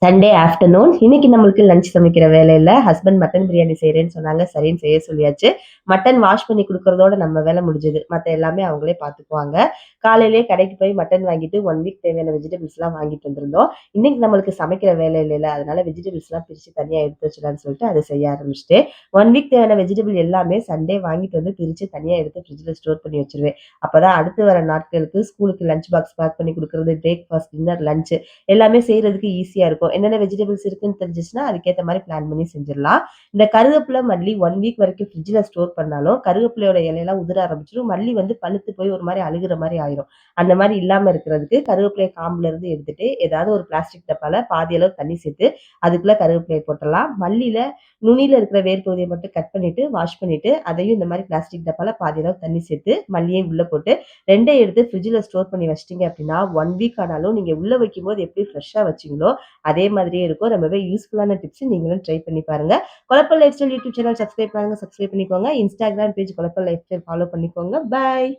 Sunday afternoon. இன்னைக்கு நம்மளுக்கு lunch சமைக்கிற வேலையில ஹஸ்பண்ட் மட்டன் பிரியாணி செய்றேன்னு சொன்னாங்க. சரின்னு செய்ய சொல்லியாச்சு. மட்டன் வாஷ் பண்ணி குடுக்குறதோட நம்ம வேலை முடிஞ்சது. மத்த எல்லாமே அவங்களே பார்த்துக்குவாங்க. காலையிலேயே கடைக்கு போய் மட்டன் வாங்கிட்டு 1 வீக் தேவையான வெஜிடபிள்ஸ்லாம் வாங்கிட்டு வந்திருந்தோம். இன்னைக்கு நம்மளுக்கு சமைக்கிற வேலை இல்லைல்ல. அதனால வெஜிடபிள்ஸ்லாம் பிரிச்சு தனியா எடுத்து வச்சுடலான்னு சொல்லிட்டு அத செய்ய ஆரம்பிச்சுட்டேன். 1 வீக் தேவையான வெஜிடபிள் எல்லாமே சண்டே வாங்கிட்டு வந்து பிரிச்சு தனியா எடுத்து ஃப்ரிட்ஜ்ல ஸ்டோர் பண்ணி வச்சுருவேன். அப்பதான் அடுத்து வர நாட்களுக்கு ஸ்கூலுக்கு லஞ்ச் பாக்ஸ் பேக் பண்ணி குடுக்குறது, பிரேக்ஃபாஸ்ட், டின்னர், லஞ்ச் எல்லாமே செய்றதுக்கு ஈஸியா இருக்கும். என்னென்ன வெஜிடபிள்ஸ் இருக்குன்னு தெரிஞ்சுச்சுன்னா, அதுக்கேத்த மாரி பிளான் பண்ணி செஞ்சிரலாம். இந்த கருவேப்பில, மல்லி 1 வீக் வரைக்கும் ஃப்ரிட்ஜ்ல ஸ்டோர் பண்ணாலும், கருவேப்பிலையோட இலையெல்லாம் உதிர ஆரம்பிச்சுரும். மல்லி வந்து பழுத்து போய் ஒரு மாரி அழுகுற மாரி ஆயிரும். அந்த மாரி இல்லாம இருக்கிறதுக்கு கருவேப்பிலைய காம்புல இருந்து எடுத்துட்டு, ஏதாவது ஒரு பிளாஸ்டிக் டப்பால பாதி அளவு தண்ணி சேர்த்து, அதுக்குள்ள கருவேப்பிலைய போட்டுறலாம். மல்லியில நுனியில இருக்கிற வேர் பகுதிய மட்டும் கட் பண்ணிட்டு, வாஷ் பண்ணிட்டு, அதையும் இந்த மாரி பிளாஸ்டிக் டப்பால பாதி அளவு தண்ணி சேர்த்து, மல்லியையும் உள்ள போட்டு 2யும் எடுத்து ஃப்ரிட்ஜ்ல ஸ்டோர் பண்ணி வச்சுட்டீங்க அப்படின்னா, 1 வீக் ஆனாலும் நீங்க உள்ள வைக்கும்போது எப்படி ஃப்ரெஷ்ஷா வச்சீங்களோ, அதே மாதிரியே இருக்கும். ரொம்பவே யூஸ்ஃபுல்லான டிப்ஸ் நீங்களும் ட்ரை பண்ணி பாருங்க. Kozhappal lifestyle YouTube channel subscribe பண்ணுங்க. சப்ஸ்கிரைப் பண்ணிக்கோங்க. Instagram page Kozhappal lifestyle follow பண்ணிக்கோங்க. பாய்.